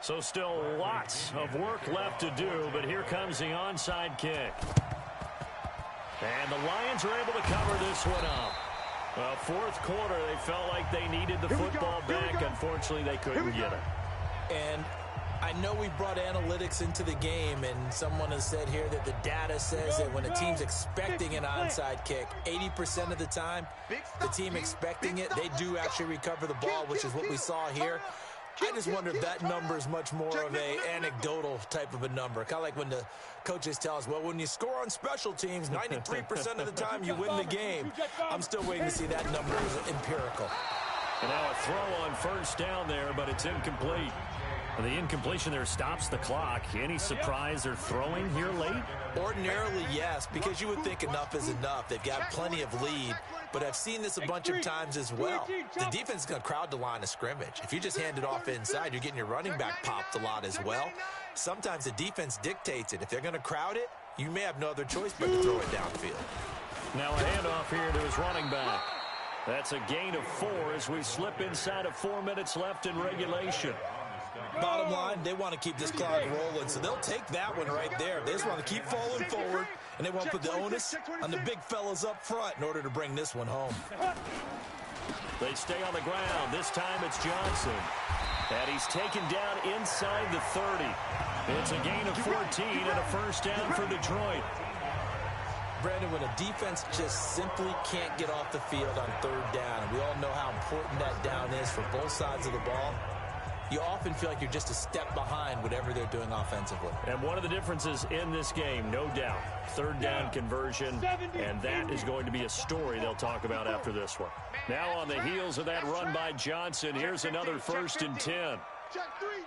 So still lots of work left to do, but here comes the onside kick. And the Lions are able to cover this one up. Well, fourth quarter, they felt like they needed the football back. Unfortunately, they couldn't get it. And I know we brought analytics into the game, and someone has said here that the data says that when a team's expecting an onside kick, 80% of the time, the team expecting it, they do actually recover the ball, which is what we saw here. I just wonder if that number is much more of a anecdotal type of a number. Kind of like when the coaches tell us, well, when you score on special teams, 93% of the time you win the game. I'm still waiting to see that number is empirical. And now a throw on first down there, but it's incomplete. And the incompletion there stops the clock. Any surprise they're throwing here late? Ordinarily, yes, because you would think enough is enough. They've got plenty of lead, but I've seen this a bunch of times as well. The defense is going to crowd the line of scrimmage. If you just hand it off inside, you're getting your running back popped a lot as well. Sometimes the defense dictates it. If they're going to crowd it, you may have no other choice but to throw it downfield. Now a handoff here to his running back. That's a gain of 4 as we slip inside of 4 minutes left in regulation. Bottom line, they want to keep this clock rolling, so they'll take that one right there. They just want to keep falling forward, and they want to put the onus on the big fellas up front in order to bring this one home. They stay on the ground. This time it's Johnson. And he's taken down inside the 30. It's a gain of 14 and a first down for Detroit. Brandon, when a defense just simply can't get off the field on third down, and we all know how important that down is for both sides of the ball, you often feel like you're just a step behind whatever they're doing offensively. And one of the differences in this game, no doubt, third down conversion, and that is going to be a story they'll talk about after this one. Now on the heels of that run by Johnson, here's another 1st and 10. Check three.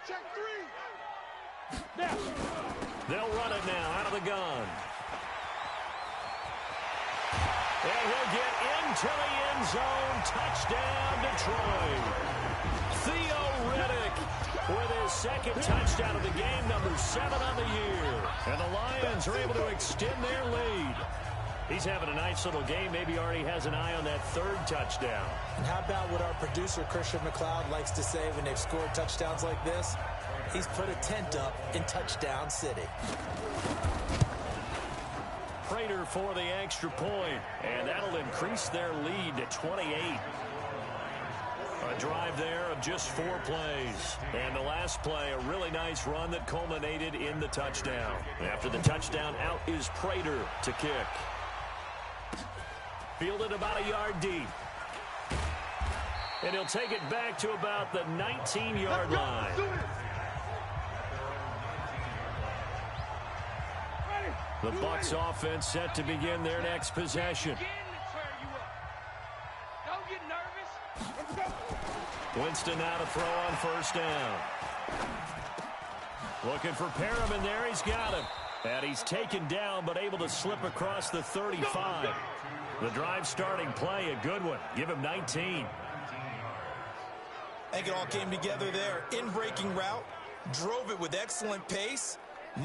They'll run it now out of the gun. And he'll get into the end zone. Touchdown, Detroit. Theo Riddick with his second touchdown of the game, number 7 on the year. And the Lions are able to extend their lead. He's having a nice little game. Maybe already has an eye on that 3rd touchdown. And how about what our producer, Christian McLeod, likes to say when they've scored touchdowns like this? He's put a tent up in Touchdown City. Prater for the extra point, and that'll increase their lead to 28. A drive there of just 4 plays. And the last play, a really nice run that culminated in the touchdown. After the touchdown, out is Prater to kick. Fielded about a yard deep. And he'll take it back to about the 19-yard line. The Bucs offense set to begin their next possession. Winston now to throw on first down. Looking for Perriman there. He's got him. And he's taken down but able to slip across the 35. The drive starting play, a good one. Give him 19. I think it all came together there. In-breaking route. Drove it with excellent pace.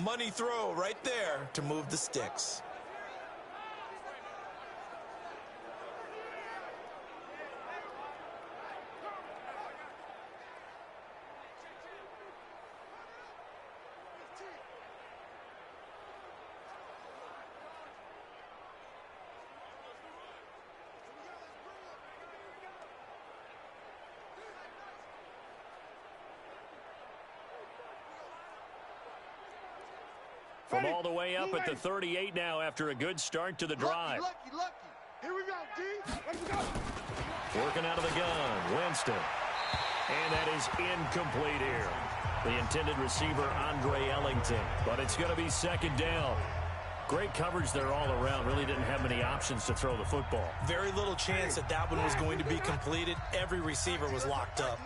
Money throw right there to move the sticks. From all the way up at the 38 now after a good start to the drive. Lucky. Here we go, D. Let's go. Working out of the gun, Winston. And that is incomplete here. The intended receiver, Andre Ellington. But it's going to be second down. Great coverage there all around. Really didn't have many options to throw the football. Very little chance that one was going to be completed. Every receiver was locked up.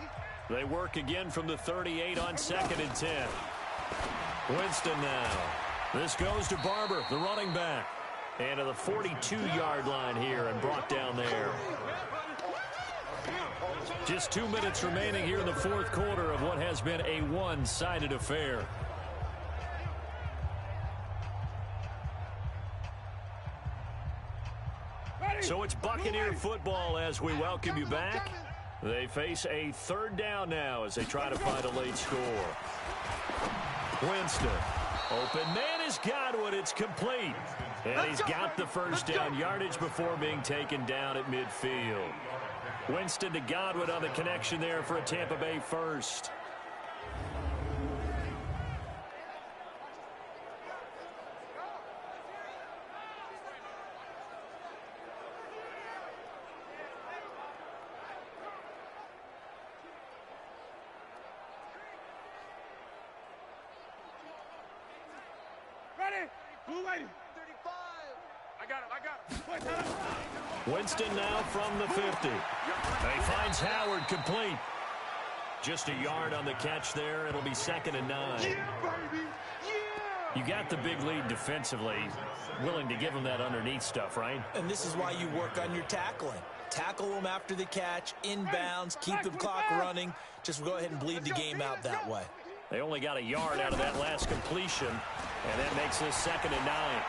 They work again from the 38 on 2nd and 10. Winston now. This goes to Barber, the running back. And to the 42-yard line here and brought down there. Just 2 minutes remaining here in the fourth quarter of what has been a one-sided affair. So it's Buccaneer football as we welcome you back. They face a third down now as they try to find a late score. Winston. Open man is Godwin. It's complete. And he's got the first down yardage before being taken down at midfield. Winston to Godwin on the connection there for a Tampa Bay first. Winston now from the 50. He finds Howard complete. Just a yard on the catch there. It'll be 2nd and 9. Yeah, baby. Yeah. You got the big lead defensively. Willing to give them that underneath stuff, right? And this is why you work on your tackling. Tackle them after the catch, inbounds, keep the clock running. Just go ahead and bleed the game out that way. They only got a yard out of that last completion, and that makes this 2nd and 9.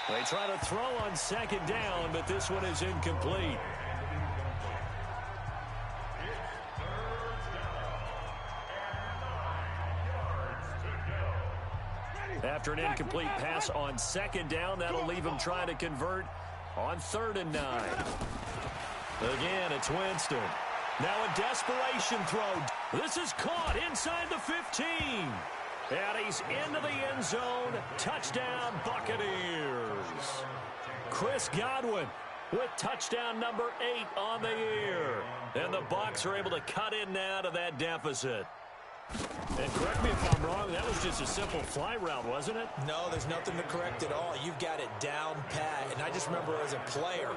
They try to throw on 2nd down, but this one is incomplete. After an incomplete pass on 2nd down, that'll leave him trying to convert on 3rd and 9. Again, it's Winston. Now a desperation throw. This is caught inside the 15. And he's into the end zone. Touchdown, Buccaneers. Chris Godwin with touchdown number 8 on the year. And the Bucs are able to cut in now to that deficit. And correct me if I'm wrong, that was just a simple fly route, wasn't it? No, there's nothing to correct at all. You've got it down pat. And I just remember as a player,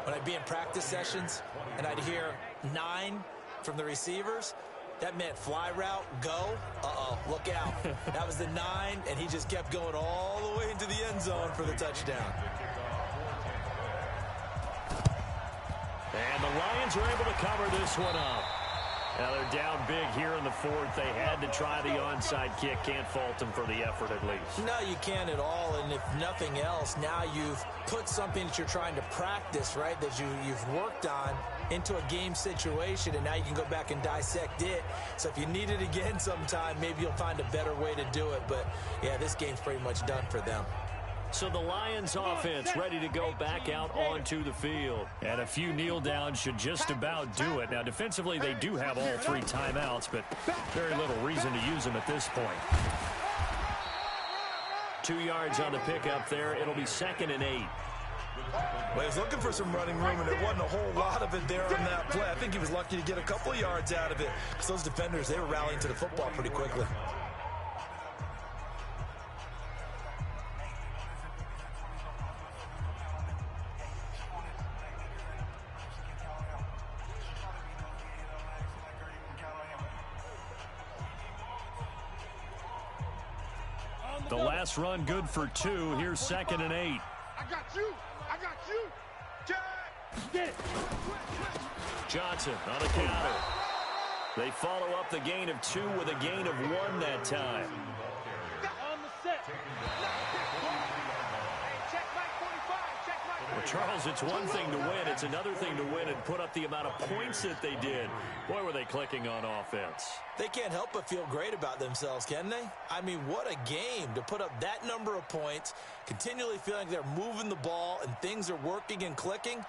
when I'd be in practice sessions and I'd hear 9 from the receivers, that meant fly route, go. Uh-oh, look out. That was the 9, and he just kept going all the way into the end zone for the touchdown. And the Lions are able to cover this one up. Now they're down big here in the 4th. They had to try the onside kick. Can't fault them for the effort at least. No, you can't at all. And if nothing else, now you've put something that you're trying to practice, right, that you've worked on into a game situation, and now you can go back and dissect it. So if you need it again sometime, maybe you'll find a better way to do it. But, yeah, this game's pretty much done for them. So the Lions offense ready to go back out onto the field. And a few kneel downs should just about do it. Now defensively they do have all 3 timeouts, but very little reason to use them at this point. 2 yards on the pickup there. It'll be 2nd and 8. Well, he was looking for some running room, and there wasn't a whole lot of it there on that play. I think he was lucky to get a couple of yards out of it, because those defenders, they were rallying to the football pretty quickly. The last run good for 2. Here's 2nd and 8. I got you. I got you. Get it. Johnson on a counter. They follow up the gain of 2 with a gain of 1 that time. On the set. Well, Charles, it's one thing to win. It's another thing to win and put up the amount of points that they did. Boy, were they clicking on offense. They can't help but feel great about themselves, can they? I mean, what a game to put up that number of points, continually feeling they're moving the ball and things are working and clicking.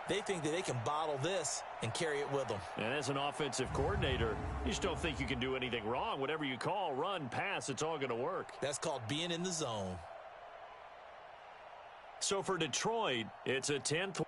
They think that they can bottle this and carry it with them. And as an offensive coordinator, you just don't think you can do anything wrong. Whatever you call, run, pass, it's all going to work. That's called being in the zone. So for Detroit, it's a 10th.